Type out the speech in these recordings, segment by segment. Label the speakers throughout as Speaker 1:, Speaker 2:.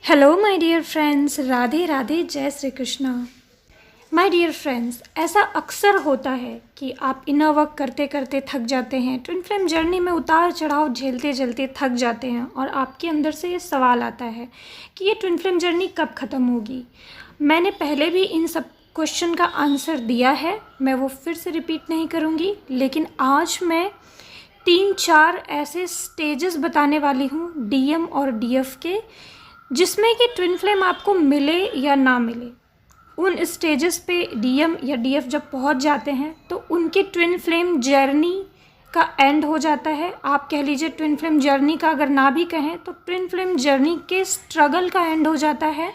Speaker 1: Hello my dear friends, Radhe Radhe, जय Shri Krishna. My dear friends, ऐसा अक्सर होता है कि आप इनर वर्क करते करते थक जाते हैं, ट्विन फ्लेम जर्नी में उतार चढ़ाव झेलते झेलते थक जाते हैं और आपके अंदर से ये सवाल आता है कि ये ट्विन फ्लेम जर्नी कब ख़त्म होगी। मैंने पहले भी इन सब क्वेश्चन का आंसर दिया है, मैं वो फिर से रिपीट नहीं करूँगी, लेकिन आज मैं 3-4 ऐसे स्टेजेस बताने वाली हूँ डीएम और डीएफ के, जिसमें कि ट्विन फ्लेम आपको मिले या ना मिले। उन स्टेजेस पे डीएम या डीएफ जब पहुंच जाते हैं तो उनकी ट्विन फ्लेम जर्नी का एंड हो जाता है। आप कह लीजिए ट्विन फ्लेम जर्नी का, अगर ना भी कहें तो ट्विन फ्लेम जर्नी के स्ट्रगल का एंड हो जाता है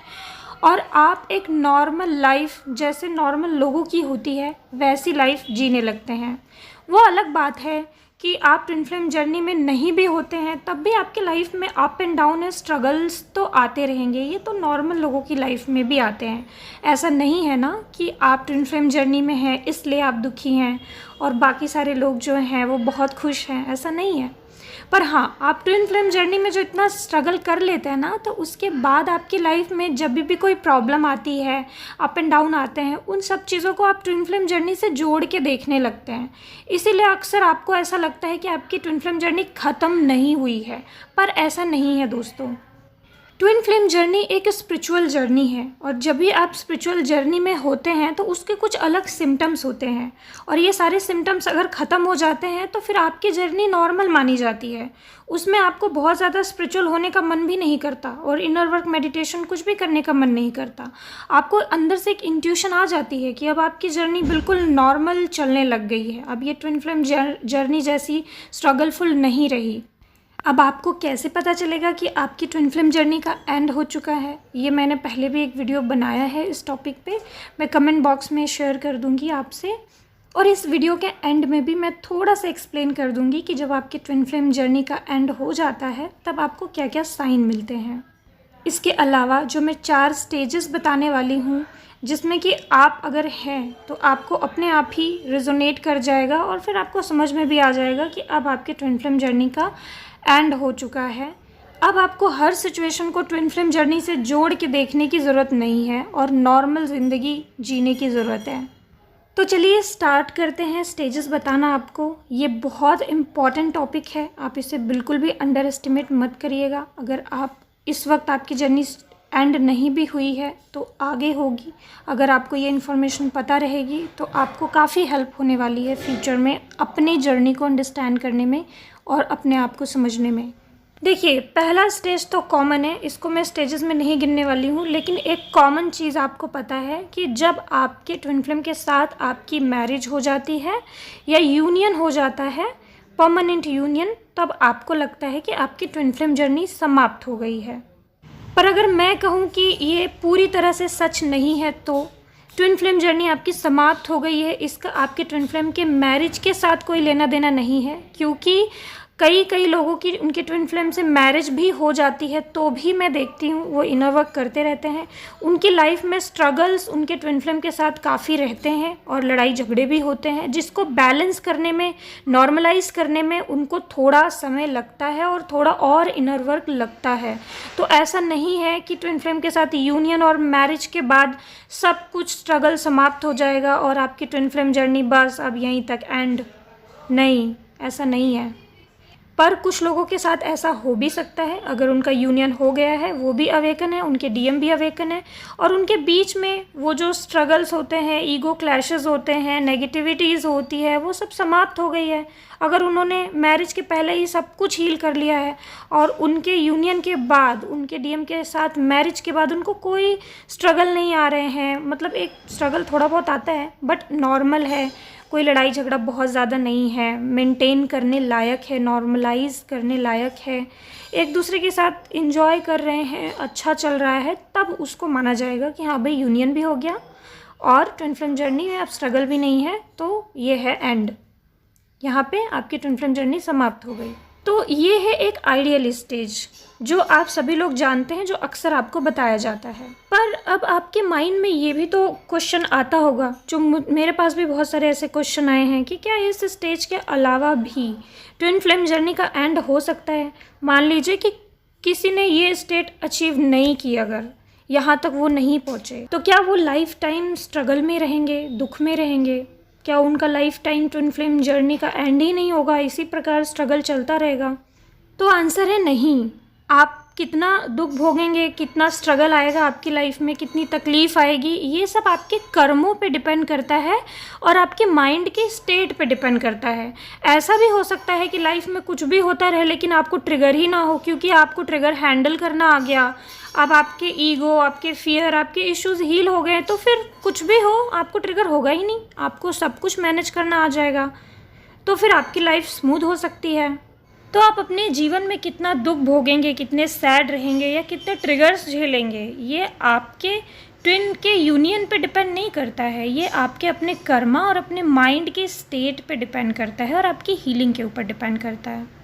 Speaker 1: और आप एक नॉर्मल लाइफ, जैसे नॉर्मल लोगों की होती है वैसी लाइफ जीने लगते हैं। वो अलग बात है कि आप ट्विन फ्लेम जर्नी में नहीं भी होते हैं तब भी आपके लाइफ में अप एंड डाउन है, स्ट्रगल्स तो आते रहेंगे। ये तो नॉर्मल लोगों की लाइफ में भी आते हैं। ऐसा नहीं है ना कि आप ट्विन फ्लेम जर्नी में हैं इसलिए आप दुखी हैं और बाकी सारे लोग जो हैं वो बहुत खुश हैं, ऐसा नहीं है। पर हाँ, आप ट्विन फ्लेम जर्नी में जो इतना स्ट्रगल कर लेते हैं ना, तो उसके बाद आपकी लाइफ में जब भी कोई प्रॉब्लम आती है, अप एंड डाउन आते हैं, उन सब चीज़ों को आप ट्विन फ्लेम जर्नी से जोड़ के देखने लगते हैं। इसीलिए अक्सर आपको ऐसा लगता है कि आपकी ट्विन फ्लेम जर्नी ख़त्म नहीं हुई है, पर ऐसा नहीं है दोस्तों। ट्विन फ्लेम जर्नी एक स्पिरिचुअल जर्नी है और जब भी आप स्पिरिचुअल जर्नी में होते हैं तो उसके कुछ अलग सिम्टम्स होते हैं और ये सारे सिम्टम्स अगर ख़त्म हो जाते हैं तो फिर आपकी जर्नी नॉर्मल मानी जाती है। उसमें आपको बहुत ज़्यादा स्पिरिचुअल होने का मन भी नहीं करता और इनर वर्क, मेडिटेशन कुछ भी करने का मन नहीं करता। आपको अंदर से एक इंट्यूशन आ जाती है कि अब आपकी जर्नी बिल्कुल नॉर्मल चलने लग गई है, अब ये ट्विन फ्लेम जर्नी जैसी स्ट्रगलफुल नहीं रही। अब आपको कैसे पता चलेगा कि आपकी ट्विन फ्लेम जर्नी का एंड हो चुका है? ये मैंने पहले भी एक वीडियो बनाया है इस टॉपिक पे, मैं कमेंट बॉक्स में शेयर कर दूंगी आपसे। और इस वीडियो के एंड में भी मैं थोड़ा सा एक्सप्लेन कर दूंगी कि जब आपकी ट्विन फ्लेम जर्नी का एंड हो जाता है तब आपको क्या क्या साइन मिलते हैं। इसके अलावा जो मैं 4 स्टेजेस बताने वाली हूँ, जिसमें कि आप अगर हैं तो आपको अपने आप ही रिजोनेट कर जाएगा और फिर आपको समझ में भी आ जाएगा कि अब आपकी ट्विन फ्लेम जर्नी का एंड हो चुका है। अब आपको हर सिचुएशन को ट्विन फ्लेम जर्नी से जोड़ के देखने की ज़रूरत नहीं है और नॉर्मल ज़िंदगी जीने की ज़रूरत है। तो चलिए स्टार्ट करते हैं स्टेजेस बताना आपको। ये बहुत इम्पॉर्टेंट टॉपिक है, आप इसे बिल्कुल भी अंडर एस्टिमेट मत करिएगा। अगर आप इस वक्त आपकी जर्नी एंड नहीं भी हुई है तो आगे होगी। अगर आपको ये इन्फॉर्मेशन पता रहेगी तो आपको काफ़ी हेल्प होने वाली है फ्यूचर में अपनी जर्नी को अंडरस्टैंड करने में और अपने आप को समझने में। देखिए, पहला स्टेज तो कॉमन है, इसको मैं स्टेजेस में नहीं गिनने वाली हूँ, लेकिन एक कॉमन चीज़ आपको पता है कि जब आपके ट्विन फ्लेम के साथ आपकी मैरिज हो जाती है या यूनियन हो जाता है, परमानेंट यूनियन, तब आपको लगता है कि आपकी ट्विन फ्लेम जर्नी समाप्त हो गई है। पर अगर मैं कहूँ कि ये पूरी तरह से सच नहीं है तो ट्विन फ्लेम जर्नी आपकी समाप्त हो गई है, इसका आपके ट्विन फ्लेम के मैरिज के साथ कोई लेना देना नहीं है। क्योंकि कई लोगों की उनके ट्विन फ्लेम से मैरिज भी हो जाती है तो भी मैं देखती हूँ वो इनर वर्क करते रहते हैं। उनकी लाइफ में स्ट्रगल्स उनके ट्विन फ्लेम के साथ काफ़ी रहते हैं और लड़ाई झगड़े भी होते हैं, जिसको बैलेंस करने में, नॉर्मलाइज करने में उनको थोड़ा समय लगता है और थोड़ा और इनर वर्क लगता है। तो ऐसा नहीं है कि ट्विन फ्लेम के साथ यूनियन और मैरिज के बाद सब कुछ स्ट्रगल समाप्त हो जाएगा और आपकी ट्विन फ्लेम जर्नी बस अब यहीं तक एंड। नहीं, ऐसा नहीं है। पर कुछ लोगों के साथ ऐसा हो भी सकता है, अगर उनका यूनियन हो गया है, वो भी अवेकन है, उनके डीएम भी अवेकन है और उनके बीच में वो जो स्ट्रगल्स होते हैं, ईगो क्लैशेस होते हैं, नेगेटिविटीज़ होती है, वो सब समाप्त हो गई है। अगर उन्होंने मैरिज के पहले ही सब कुछ हील कर लिया है और उनके यूनियन के बाद, उनके डीएम के साथ मैरिज के बाद उनको कोई स्ट्रगल नहीं आ रहे हैं, मतलब एक स्ट्रगल थोड़ा बहुत आता है बट नॉर्मल है, कोई लड़ाई झगड़ा बहुत ज़्यादा नहीं है, मेंटेन करने लायक है, नॉर्मलाइज करने लायक है, एक दूसरे के साथ एंजॉय कर रहे हैं, अच्छा चल रहा है, तब उसको माना जाएगा कि हाँ भाई यूनियन भी हो गया और ट्विन फ्लेम जर्नी में अब स्ट्रगल भी नहीं है, तो ये है एंड। यहाँ पे आपकी ट्विन फ्लेम जर्नी समाप्त हो गई। तो ये है एक आइडियल स्टेज जो आप सभी लोग जानते हैं, जो अक्सर आपको बताया जाता है। पर अब आपके माइंड में ये भी तो क्वेश्चन आता होगा, जो मेरे पास भी बहुत सारे ऐसे क्वेश्चन आए हैं कि क्या इस स्टेज के अलावा भी ट्विन फ्लेम जर्नी का एंड हो सकता है। मान लीजिए कि किसी ने ये स्टेट अचीव नहीं की, अगर यहाँ तक वो नहीं पहुँचे, तो क्या वो लाइफ टाइम स्ट्रगल में रहेंगे, दुख में रहेंगे? क्या उनका life time twin flame journey का एंड ही नहीं होगा, इसी प्रकार स्ट्रगल चलता रहेगा? तो आंसर है नहीं। आप कितना दुख भोगेंगे, कितना स्ट्रगल आएगा आपकी लाइफ में, कितनी तकलीफ़ आएगी, ये सब आपके कर्मों पे डिपेंड करता है और आपके माइंड की स्टेट पे डिपेंड करता है। ऐसा भी हो सकता है कि लाइफ में कुछ भी होता रहे लेकिन आपको ट्रिगर ही ना हो, क्योंकि आपको ट्रिगर हैंडल करना आ गया। अब आपके ईगो, आपके फियर, आपके इश्यूज़ हील हो गए, तो फिर कुछ भी हो आपको ट्रिगर होगा ही नहीं, आपको सब कुछ मैनेज करना आ जाएगा, तो फिर आपकी लाइफ स्मूथ हो सकती है। तो आप अपने जीवन में कितना दुख भोगेंगे, कितने सैड रहेंगे या कितने ट्रिगर्स झेलेंगे, ये आपके ट्विन के यूनियन पे डिपेंड नहीं करता है, ये आपके अपने कर्मा और अपने माइंड के स्टेट पे डिपेंड करता है और आपकी हीलिंग के ऊपर डिपेंड करता है।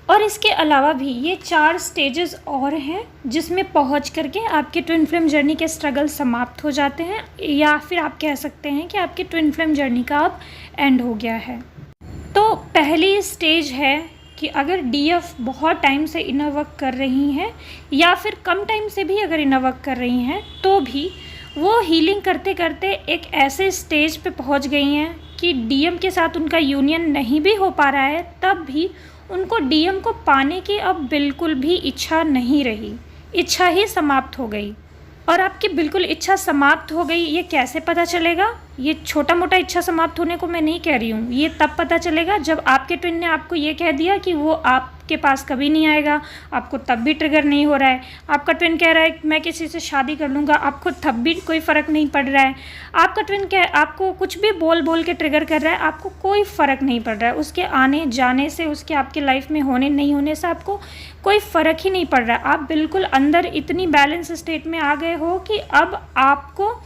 Speaker 1: और इसके अलावा भी ये 4 स्टेजेस और हैं जिसमें पहुंच करके आपके ट्विन फ्लेम जर्नी के स्ट्रगल समाप्त हो जाते हैं, या फिर आप कह सकते हैं कि आपकी ट्विन फ्लेम जर्नी का अब एंड हो गया है। तो पहली स्टेज है कि अगर डीएफ बहुत टाइम से इनर वर्क कर रही हैं या फिर कम टाइम से भी अगर इनर वर्क कर रही हैं, तो भी वो हीलिंग करते करते एक ऐसे स्टेज पे पहुंच गई हैं कि डीएम के साथ उनका यूनियन नहीं भी हो पा रहा है, तब भी उनको डीएम को पाने की अब बिल्कुल भी इच्छा नहीं रही, इच्छा ही समाप्त हो गई। और आपकी बिल्कुल इच्छा समाप्त हो गई, ये कैसे पता चलेगा? ये छोटा मोटा इच्छा समाप्त होने को मैं नहीं कह रही हूँ, ये तब पता चलेगा जब आपके ट्विन ने आपको ये कह दिया कि वो आपके पास कभी नहीं आएगा, आपको तब भी ट्रिगर नहीं हो रहा है। आपका ट्विन कह रहा है मैं किसी से शादी कर लूँगा, आपको तब भी कोई फ़र्क नहीं पड़ रहा है। आपका ट्विन आपको कुछ भी बोल बोल के ट्रिगर कर रहा है, आपको कोई फ़र्क नहीं पड़ रहा है, उसके आने जाने से, उसके आपके लाइफ में होने नहीं होने से आपको कोई फ़र्क ही नहीं पड़ रहा है। आप बिल्कुल अंदर इतनी बैलेंस स्टेट में आ गए हो कि अब आपको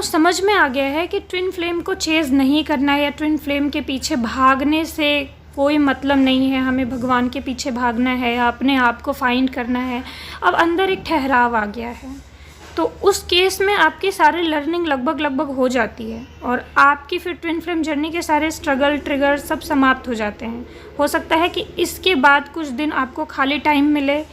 Speaker 1: समझ में आ गया है कि ट्विन फ्लेम को चेज़ नहीं करना है या ट्विन फ्लेम के पीछे भागने से कोई मतलब नहीं है, हमें भगवान के पीछे भागना है या अपने आप को फाइंड करना है। अब अंदर एक ठहराव आ गया है, तो उस केस में आपकी सारी लर्निंग लगभग हो जाती है और आपकी फिर ट्विन फ्लेम जर्नी के सारे स्ट्रगल, ट्रिगर सब समाप्त हो जाते हैं। हो सकता है कि इसके बाद कुछ दिन आपको खाली टाइम मिले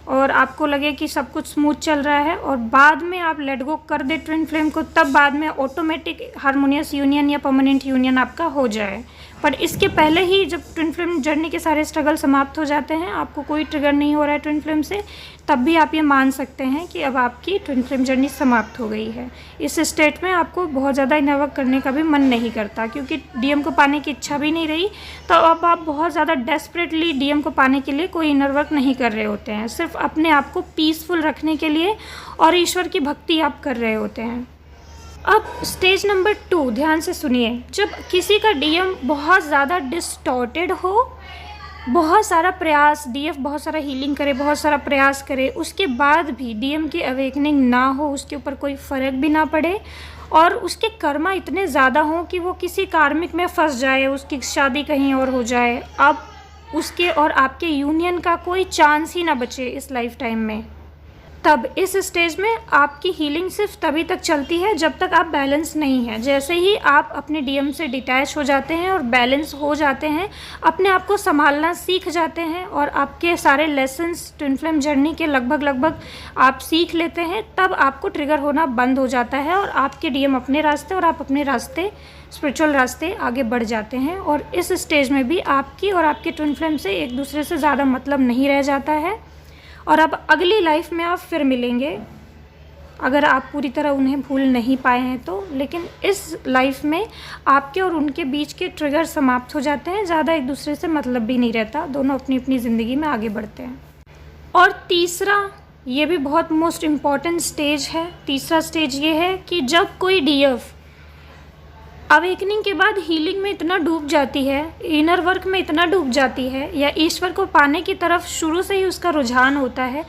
Speaker 1: और आपको लगे कि सब कुछ स्मूथ चल रहा है और बाद में आप लेट गो कर दे ट्विन फ्लेम को, तब बाद में ऑटोमेटिक हार्मोनियस यूनियन या परमानेंट यूनियन आपका हो जाए। पर इसके पहले ही जब ट्विन फ्लेम जर्नी के सारे स्ट्रगल समाप्त हो जाते हैं, आपको कोई ट्रिगर नहीं हो रहा है ट्विन फ्लेम से, तब भी आप ये मान सकते हैं कि अब आपकी ट्विन फ्लेम जर्नी समाप्त हो गई है। इस स्टेट में आपको बहुत ज़्यादा इनर वर्क करने का भी मन नहीं करता, क्योंकि डीएम को पाने की इच्छा भी नहीं रही, तो अब आप बहुत ज़्यादा डेस्परेटली डीएम को पाने के लिए कोई इनर वर्क नहीं कर रहे होते हैं, सिर्फ अपने आप को पीसफुल रखने के लिए और ईश्वर की भक्ति आप कर रहे होते हैं। अब स्टेज नंबर 2 ध्यान से सुनिए। जब किसी का डीएम बहुत ज़्यादा डिस्टॉर्टेड हो, बहुत सारा प्रयास, डीएफ बहुत सारा हीलिंग करे, बहुत सारा प्रयास करे, उसके बाद भी डीएम की अवेकनिंग ना हो, उसके ऊपर कोई फ़र्क भी ना पड़े और उसके कर्मा इतने ज़्यादा हों कि वो किसी कार्मिक में फंस जाए, उसकी शादी कहीं और हो जाए, अब उसके और आपके यूनियन का कोई चांस ही ना बचे इस लाइफ टाइम में, तब इस स्टेज में आपकी हीलिंग सिर्फ तभी तक चलती है जब तक आप बैलेंस नहीं है। जैसे ही आप अपने डीएम से डिटैच हो जाते हैं और बैलेंस हो जाते हैं, अपने आप को संभालना सीख जाते हैं और आपके सारे लेसन्स ट्विन फ्लेम जर्नी के लगभग आप सीख लेते हैं, तब आपको ट्रिगर होना बंद हो जाता है और आपके डीएम अपने रास्ते और आप अपने रास्ते, स्पिरिचुअल रास्ते आगे बढ़ जाते हैं। और इस स्टेज में भी आपकी और आपके ट्विन फ्लेम से एक दूसरे से ज़्यादा मतलब नहीं रह जाता है और अब अगली लाइफ में आप फिर मिलेंगे, अगर आप पूरी तरह उन्हें भूल नहीं पाए हैं तो। लेकिन इस लाइफ में आपके और उनके बीच के ट्रिगर समाप्त हो जाते हैं, ज़्यादा एक दूसरे से मतलब भी नहीं रहता, दोनों अपनी अपनी ज़िंदगी में आगे बढ़ते हैं। और तीसरा, ये भी बहुत मोस्ट इम्पॉर्टेंट स्टेज है, तीसरा स्टेज ये है कि जब कोई डीएफ अवेकनिंग के बाद हीलिंग में इतना डूब जाती है, इनर वर्क में इतना डूब जाती है, या ईश्वर को पाने की तरफ शुरू से ही उसका रुझान होता है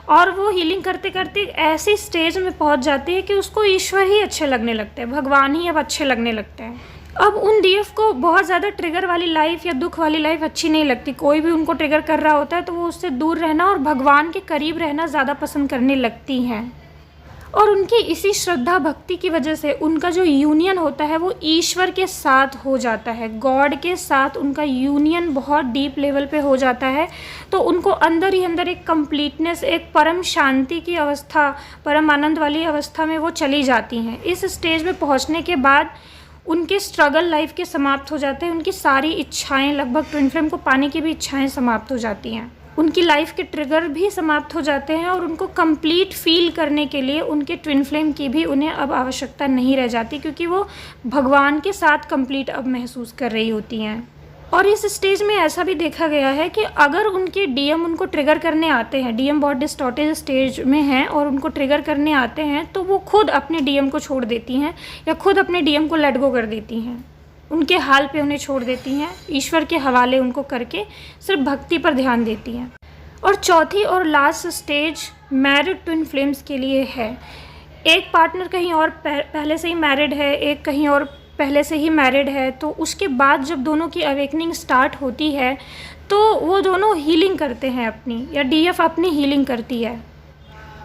Speaker 1: और वो हीलिंग करते करते ऐसी स्टेज में पहुंच जाती है कि उसको ईश्वर ही अच्छे लगने लगते हैं, भगवान ही अब अच्छे लगने लगते हैं। अब उन डीएफ को बहुत ज़्यादा ट्रिगर वाली लाइफ या दुख वाली लाइफ अच्छी नहीं लगती, कोई भी उनको ट्रिगर कर रहा होता है तो वो उससे दूर रहना और भगवान के करीब रहना ज़्यादा पसंद करने लगती हैं। और उनकी इसी श्रद्धा भक्ति की वजह से उनका जो यूनियन होता है वो ईश्वर के साथ हो जाता है, गॉड के साथ उनका यूनियन बहुत डीप लेवल पे हो जाता है। तो उनको अंदर ही अंदर एक कंप्लीटनेस, एक परम शांति की अवस्था, परम आनंद वाली अवस्था में वो चली जाती हैं। इस स्टेज में पहुंचने के बाद उनके स्ट्रगल लाइफ के समाप्त हो जाते हैं, उनकी सारी इच्छाएं, लगभग ट्विन फ्लेम को पाने की भी इच्छाएं समाप्त हो जाती हैं, उनकी लाइफ के ट्रिगर भी समाप्त हो जाते हैं और उनको कंप्लीट फील करने के लिए उनके ट्विन फ्लेम की भी उन्हें अब आवश्यकता नहीं रह जाती, क्योंकि वो भगवान के साथ कंप्लीट अब महसूस कर रही होती हैं। और इस स्टेज में ऐसा भी देखा गया है कि अगर उनके डीएम उनको ट्रिगर करने आते हैं, डीएम बहुत डिस्टॉर्टेड स्टेज में हैं और उनको ट्रिगर करने आते हैं, तो वो खुद अपने डीएम को छोड़ देती हैं या खुद अपने डीएम को लेट गो कर देती हैं, उनके हाल पे उन्हें छोड़ देती हैं, ईश्वर के हवाले उनको करके सिर्फ भक्ति पर ध्यान देती हैं। और चौथी और last stage married twin flames के लिए है। एक पार्टनर कहीं और पहले से ही मैरिड है, एक कहीं और पहले से ही मैरिड है, तो उसके बाद जब दोनों की अवेकनिंग स्टार्ट होती है तो वो दोनों हीलिंग करते हैं अपनी, या डीएफ अपनी हीलिंग करती है।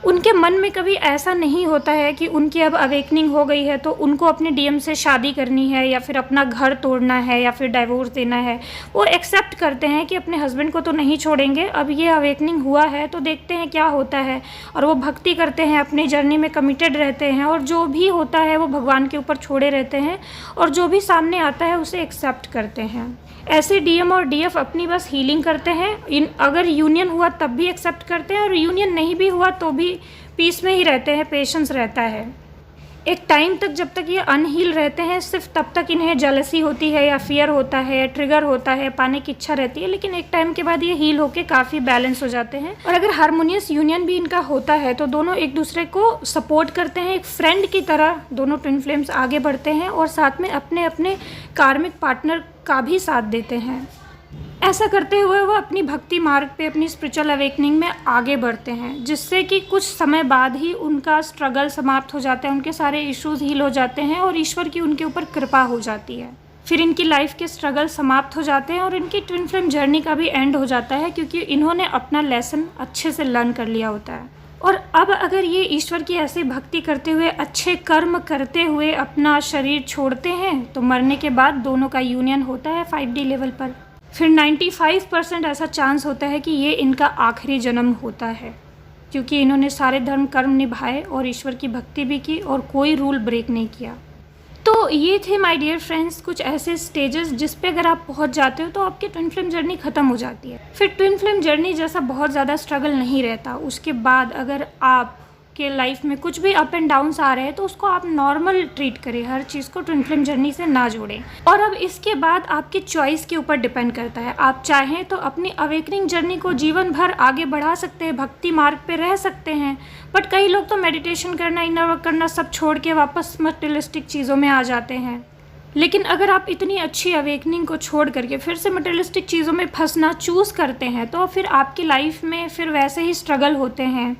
Speaker 1: उनके मन में कभी ऐसा नहीं होता है कि उनकी अब अवेकनिंग हो गई है तो उनको अपने डीएम से शादी करनी है या फिर अपना घर तोड़ना है या फिर डाइवोर्स देना है। वो एक्सेप्ट करते हैं कि अपने हस्बैंड को तो नहीं छोड़ेंगे, अब ये अवेकनिंग हुआ है तो देखते हैं क्या होता है, और वो भक्ति करते हैं, अपनी जर्नी में कमिटेड रहते हैं और जो भी होता है वो भगवान के ऊपर छोड़े रहते हैं और जो भी सामने आता है उसे एक्सेप्ट करते हैं। ऐसे डीएम और डीएफ अपनी बस हीलिंग करते हैं, अगर यूनियन हुआ तब भी एक्सेप्ट करते हैं और यूनियन नहीं भी हुआ तो भी पीस में ही रहते हैं, पेशेंस रहता है। एक टाइम तक जब तक ये अनहील रहते हैं सिर्फ तब तक इन्हें जेलसी होती है या फियर होता है या ट्रिगर होता है, पाने की इच्छा रहती है, लेकिन एक टाइम के बाद ये हील होके काफ़ी बैलेंस हो जाते हैं। और अगर हारमोनियस यूनियन भी इनका होता है तो दोनों एक दूसरे को सपोर्ट करते हैं, एक फ्रेंड की तरह दोनों ट्विन फ्लेम्स आगे बढ़ते हैं और साथ में अपने अपने कार्मिक पार्टनर का भी साथ देते हैं। ऐसा करते हुए वो अपनी भक्ति मार्ग पे, अपनी स्पिरिचुअल अवेकनिंग में आगे बढ़ते हैं, जिससे कि कुछ समय बाद ही उनका स्ट्रगल समाप्त हो जाता है, उनके सारे इश्यूज हील हो जाते हैं और ईश्वर की उनके ऊपर कृपा हो जाती है। फिर इनकी लाइफ के स्ट्रगल समाप्त हो जाते हैं और इनकी ट्विन फ्लेम जर्नी का भी एंड हो जाता है, क्योंकि इन्होंने अपना लेसन अच्छे से लर्न कर लिया होता है। और अब अगर ये ईश्वर की ऐसे भक्ति करते हुए, अच्छे कर्म करते हुए अपना शरीर छोड़ते हैं तो मरने के बाद दोनों का यूनियन होता है 5D लेवल पर। फिर 95% ऐसा चांस होता है कि ये इनका आखिरी जन्म होता है, क्योंकि इन्होंने सारे धर्म कर्म निभाए और ईश्वर की भक्ति भी की और कोई रूल ब्रेक नहीं किया। तो ये थे माय डियर फ्रेंड्स कुछ ऐसे स्टेजेस जिस पे अगर आप पहुंच जाते हो तो आपकी ट्विन फ्लेम जर्नी ख़त्म हो जाती है। फिर ट्विन फ्लेम जर्नी जैसा बहुत ज़्यादा स्ट्रगल नहीं रहता। उसके बाद अगर आप के लाइफ में कुछ भी अप एंड डाउन्स आ रहे हैं तो उसको आप नॉर्मल ट्रीट करें, हर चीज़ को ट्विन फ्लेम जर्नी से ना जोड़ें। और अब इसके बाद आपकी चॉइस के ऊपर डिपेंड करता है, आप चाहें तो अपनी अवेकनिंग जर्नी को जीवन भर आगे बढ़ा सकते हैं, भक्ति मार्ग पे रह सकते हैं, बट कई लोग तो मेडिटेशन करना, इनर वर्क करना सब छोड़ के वापस मटेरियलिस्टिक चीज़ों में आ जाते हैं। लेकिन अगर आप इतनी अच्छी अवेकनिंग को छोड़ करके फिर से मटेरियलिस्टिक चीज़ों में फंसना चूज़ करते हैं तो फिर आपकी लाइफ में फिर वैसे ही स्ट्रगल होते हैं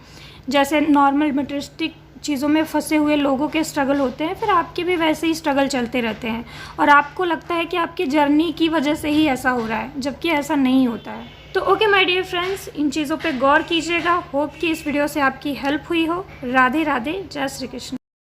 Speaker 1: जैसे नॉर्मल मटेरियलिस्टिक चीज़ों में फंसे हुए लोगों के स्ट्रगल होते हैं, फिर आपके भी वैसे ही स्ट्रगल चलते रहते हैं और आपको लगता है कि आपकी जर्नी की वजह से ही ऐसा हो रहा है, जबकि ऐसा नहीं होता है। तो ओके माय डियर फ्रेंड्स, इन चीज़ों पे गौर कीजिएगा। होप कि इस वीडियो से आपकी हेल्प हुई हो। राधे राधे, जय श्री कृष्ण।